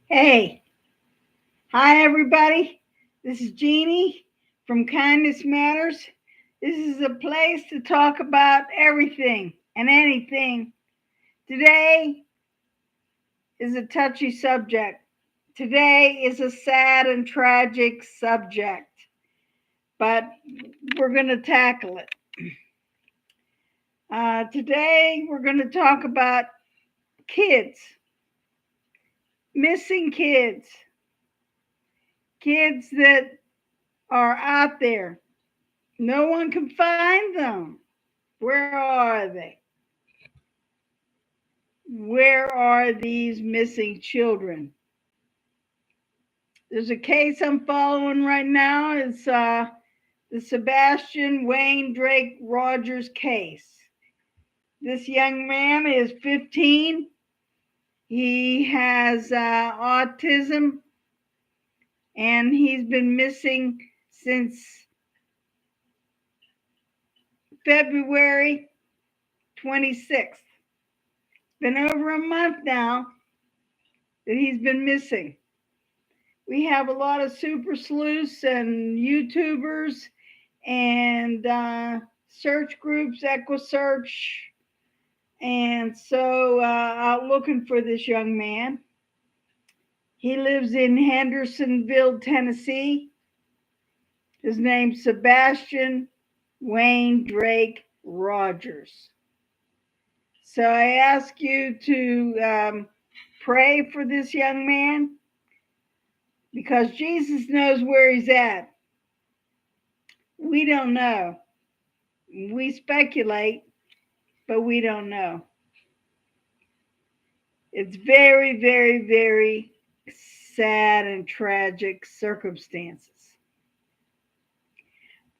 Hey, hi everybody. This is Jeannie from Kindness Matters. This is a place to talk about everything and anything. Today is a touchy subject. Today is a sad and tragic subject, but we're going to tackle it. Today we're going to talk about kids, missing kids, kids that are out there. No one can find them. Where are they? Where are these missing children? There's a case I'm following right now. It's the Sebastian Wayne Drake Rogers case. This young man is 15. He has autism and he's been missing since February 26th. It's been over a month now that he's been missing. We have a lot of super sleuths and YouTubers and search groups, EquiSearch, and so out looking for this young man. He lives in Hendersonville, Tennessee. His name's Sebastian Wayne Drake Rogers. So I ask you to pray for this young man because Jesus knows where he's at. We don't know. We speculate, but we don't know. It's very, very, very sad and tragic circumstances.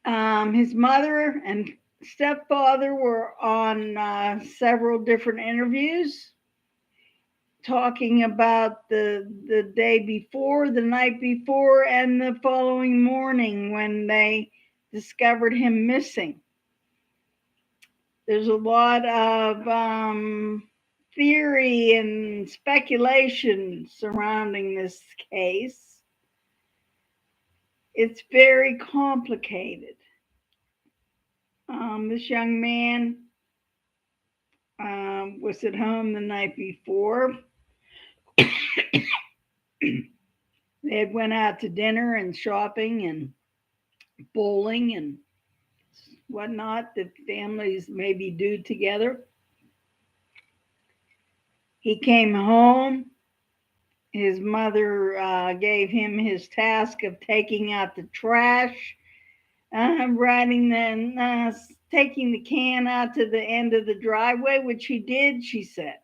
His mother and stepfather were on several different interviews talking about the day before, the night before, and the following morning when they discovered him missing. There's a lot of theory and speculation surrounding this case. It's very complicated. This young man was at home the night before. They had went out to dinner and shopping and bowling and whatnot that families maybe do together. He came home. His mother gave him his task of taking out the trash, taking the can out to the end of the driveway, which he did, she said.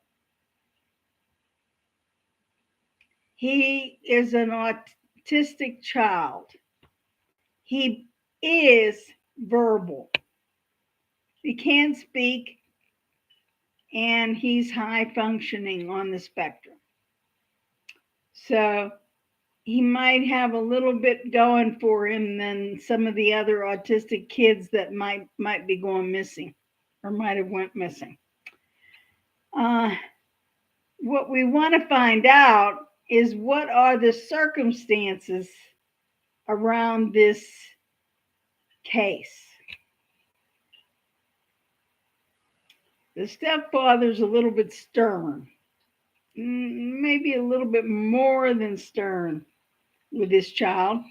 He is an autistic child. He is verbal. He can speak, and he's high functioning on the spectrum. So he might have a little bit going for him than some of the other autistic kids that might be going missing or might have went missing. What we want to find out is what are the circumstances around this case. The stepfather's a little bit stern, maybe a little bit more than stern with this child.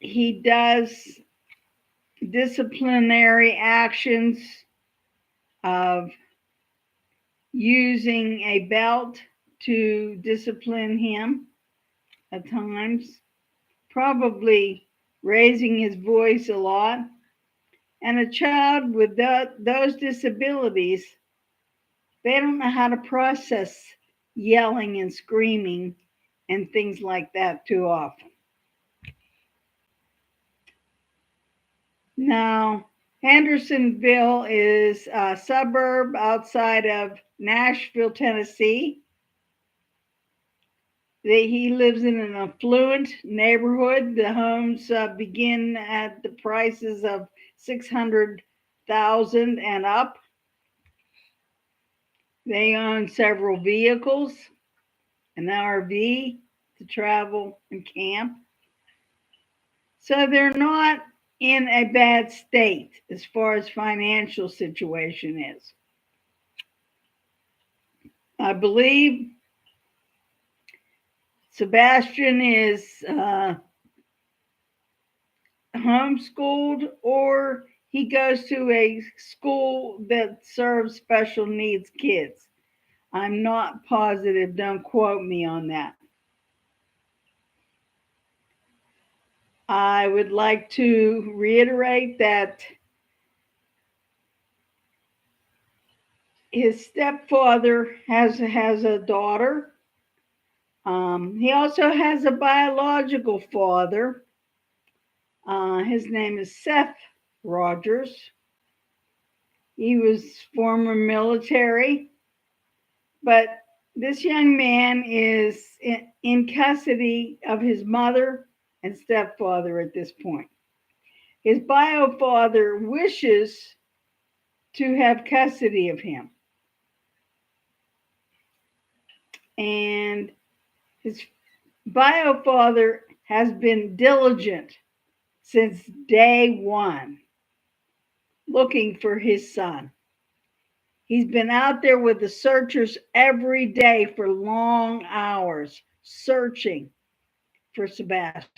He does disciplinary actions of using a belt to discipline him at times, probably raising his voice a lot. And a child with those disabilities, they don't know how to process yelling and screaming and things like that too often. Now, Hendersonville is a suburb outside of Nashville, Tennessee. He lives in an affluent neighborhood. The homes begin at the prices of 600,000 and up. They own several vehicles, an RV to travel and camp. So they're not in a bad state as far as financial situation is. I believe Sebastian is homeschooled, or he goes to a school that serves special needs kids. I'm not positive, don't quote me on that. I would like to reiterate that his stepfather has a daughter. He also has a biological father. His name is Seth Rogers. He was former military, but this young man is in custody of his mother and stepfather at this point. His bio father wishes to have custody of him. And his bio father has been diligent since day one looking for his son. He's been out there with the searchers every day for long hours searching for Sebastian.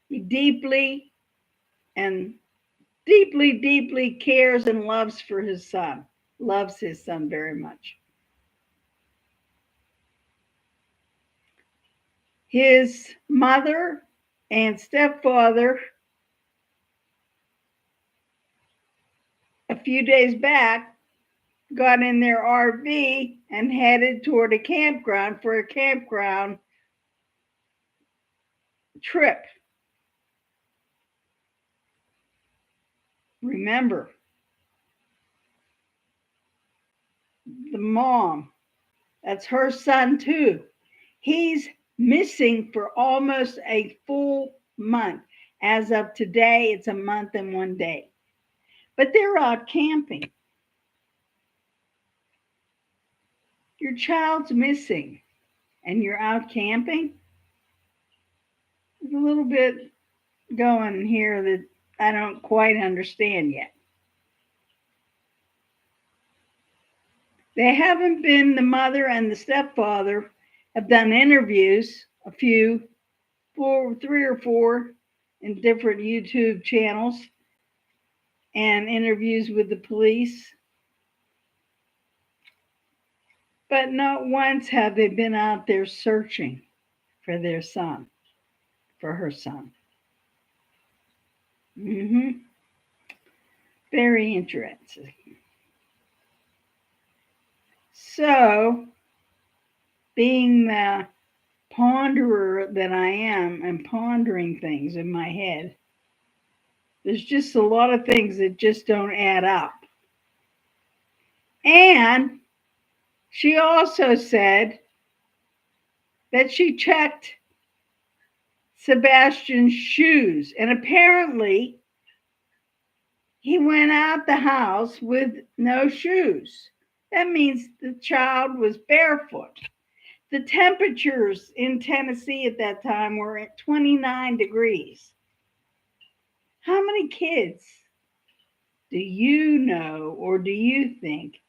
He and deeply cares and loves his son very much. His mother and stepfather, a few days back, got in their RV and headed toward a campground for a campground trip. Remember, the mom, that's her son too. He's missing for almost a full month. As of today, it's a month and 1 day. But they're out camping. Your child's missing and you're out camping. There's a little bit going here that I don't quite understand yet. They haven't been, the mother and the stepfather have done interviews, three or four in different YouTube channels, and interviews with the police. But not once have they been out there searching for their son, for her son. Very interesting. So, being the ponderer that I am and pondering things in my head, there's just a lot of things that just don't add up. And she also said that she checked Sebastian's shoes, and apparently he went out the house with no shoes. That means the child was barefoot. The temperatures in Tennessee at that time were at 29 degrees. How many kids do you know or do you think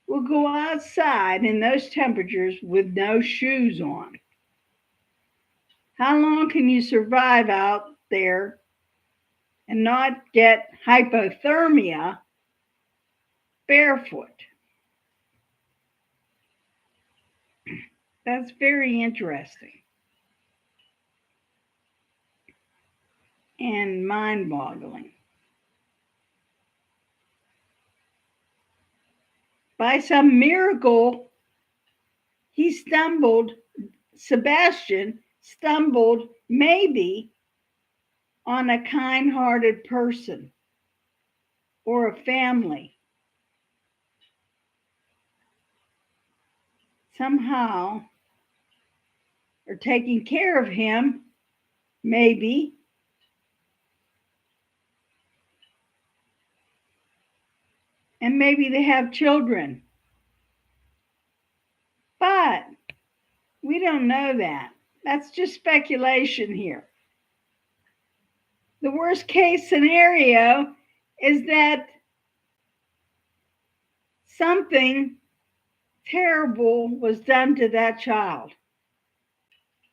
will go outside in those temperatures with no shoes on? How long can you survive out there and not get hypothermia barefoot? That's very interesting and mind-boggling. By some miracle, Sebastian stumbled maybe on a kind-hearted person or a family. Somehow are taking care of him, maybe. And maybe they have children We don't know that. That's just speculation here. The worst case scenario is that something terrible was done to that child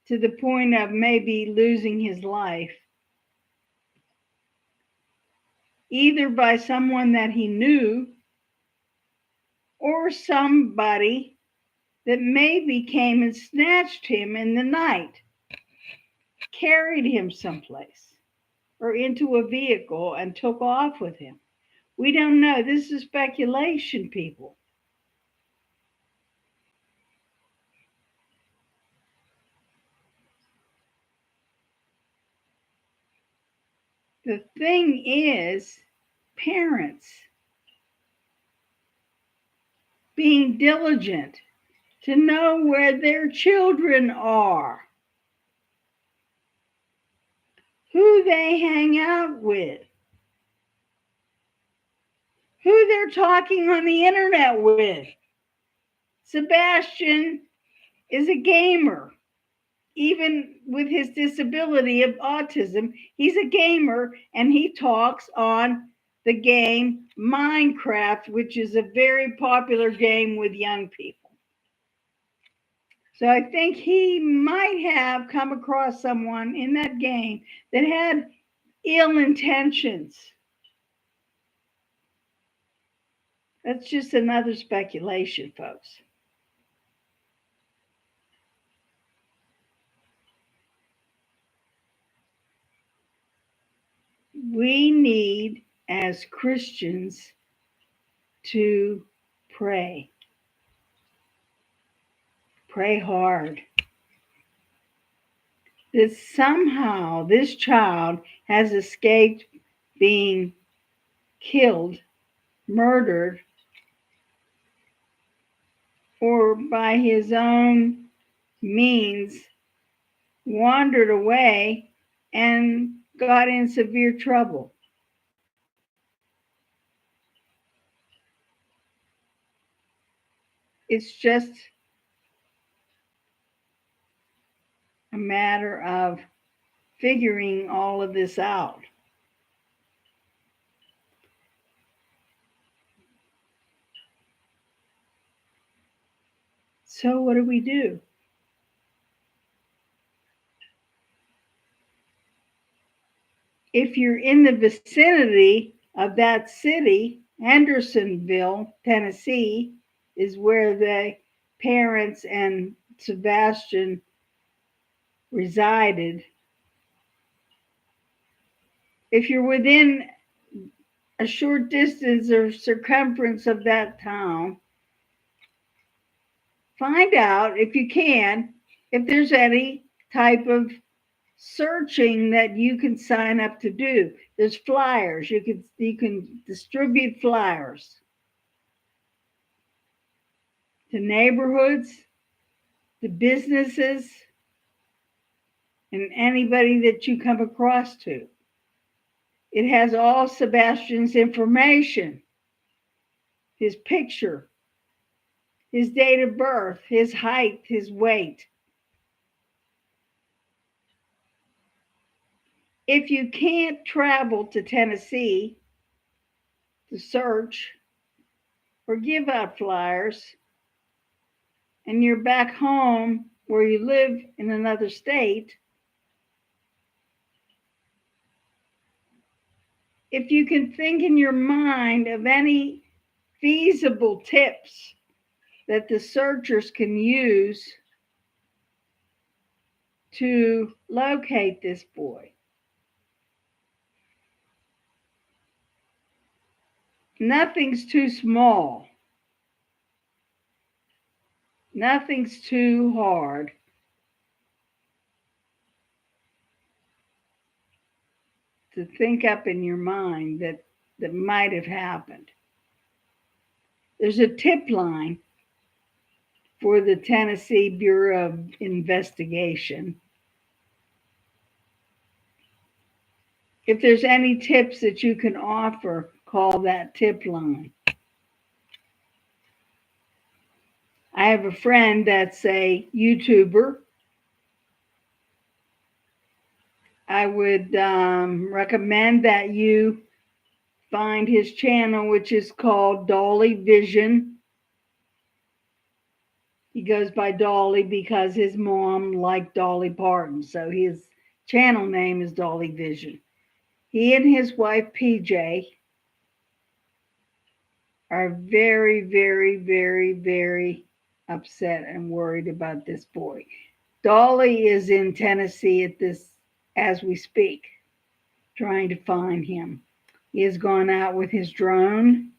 to the point of maybe losing his life, either by someone that he knew or somebody that maybe came and snatched him in the night, carried him someplace or into a vehicle and took off with him. We don't know. This is speculation, people. The thing is, parents being diligent to know where their children are, who they hang out with, who they're talking on the internet with. Sebastian is a gamer. Even with his disability of autism, he's a gamer and he talks on the game Minecraft, which is a very popular game with young people. So I think he might have come across someone in that game that had ill intentions. That's just another speculation, folks. We need, as Christians, to pray. Pray hard. That somehow this child has escaped being killed, murdered, or by his own means wandered away and got in severe trouble. It's just a matter of figuring all of this out. So what do we do? If you're in the vicinity of that city, Hendersonville, Tennessee, is where the parents and Sebastian resided. If you're within a short distance or circumference of that town, find out, if you can, if there's any type of searching that you can sign up to do. There's flyers. You can distribute flyers to neighborhoods, to businesses, and anybody that you come across to. It has all Sebastian's information, his picture, his date of birth, his height, his weight. If you can't travel to Tennessee to search or give out flyers, and you're back home where you live in another state, if you can think in your mind of any feasible tips that the searchers can use to locate this boy. Nothing's too small. Nothing's too hard. To think up in your mind that might have happened. There's a tip line for the Tennessee Bureau of Investigation. If there's any tips that you can offer, call that tip line. I I have a friend that's a YouTuber. I would recommend that you find his channel, which is called Dolly Vision. He goes by Dolly because his mom liked Dolly Parton, so his channel name is Dolly Vision. He and his wife PJ are very, very, very, very upset and worried about this boy. Dolly is in Tennessee as we speak, trying to find him. He has gone out with his drone.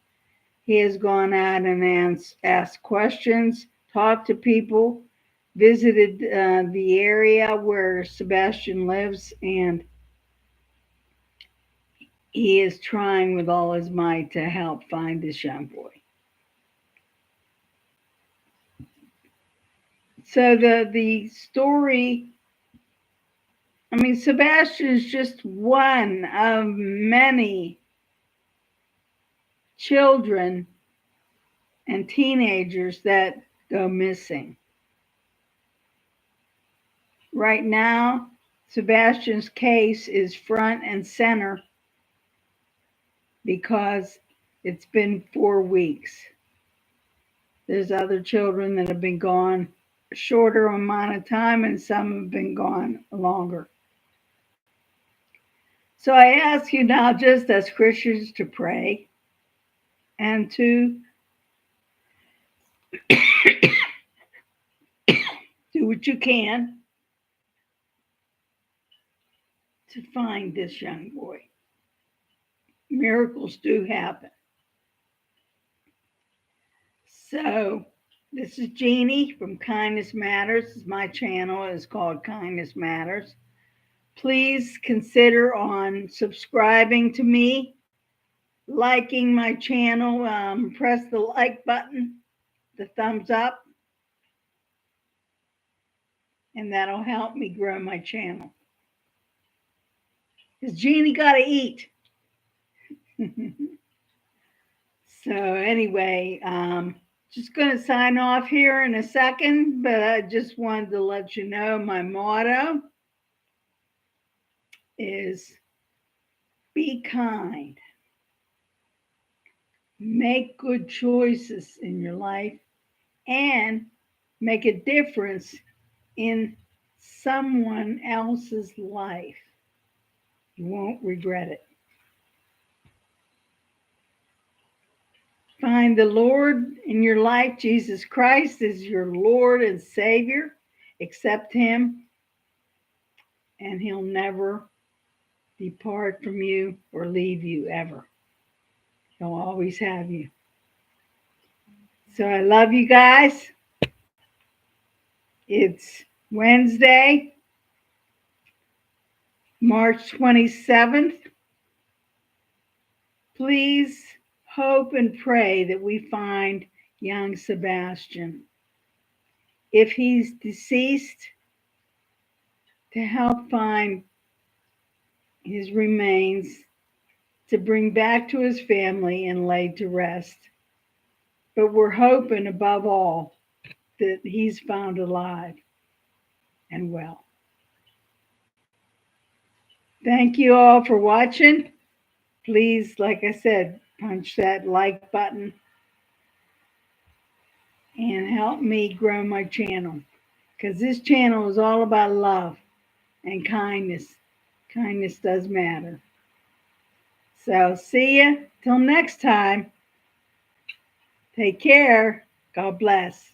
He has gone out and asked questions, talked to people, visited the area where Sebastian lives, and he is trying with all his might to help find this young boy. So the story, I mean, Sebastian is just one of many children and teenagers that go missing. Right now, Sebastian's case is front and center because it's been 4 weeks. There's other children that have been gone a shorter amount of time, and some have been gone longer. So I ask you now, just as Christians, to pray and to do what you can to find this young boy. Miracles do happen. So this is Jeannie from Kindness Matters. My channel is called Kindness Matters. Please consider on subscribing to me, liking my channel. Press the like button, the thumbs up, and that'll help me grow my channel. Because Jeannie got to eat. So anyway, just going to sign off here in a second, but I just wanted to let you know my motto is be kind. Make good choices in your life and make a difference in someone else's life. You won't regret it. Find the Lord in your life. Jesus Christ is your Lord and Savior. Accept Him, and He'll never depart from you or leave you ever. He'll always have you. So I love you guys. It's Wednesday, March 27th. Please hope and pray that we find young Sebastian. If he's deceased, to help find his remains, to bring back to his family and lay to rest. But we're hoping above all that he's found alive and well. Thank you all for watching. Please, like I said, punch that like button and help me grow my channel, because this channel is all about love and kindness. Kindness does matter. So see ya till next time. Take care. God bless.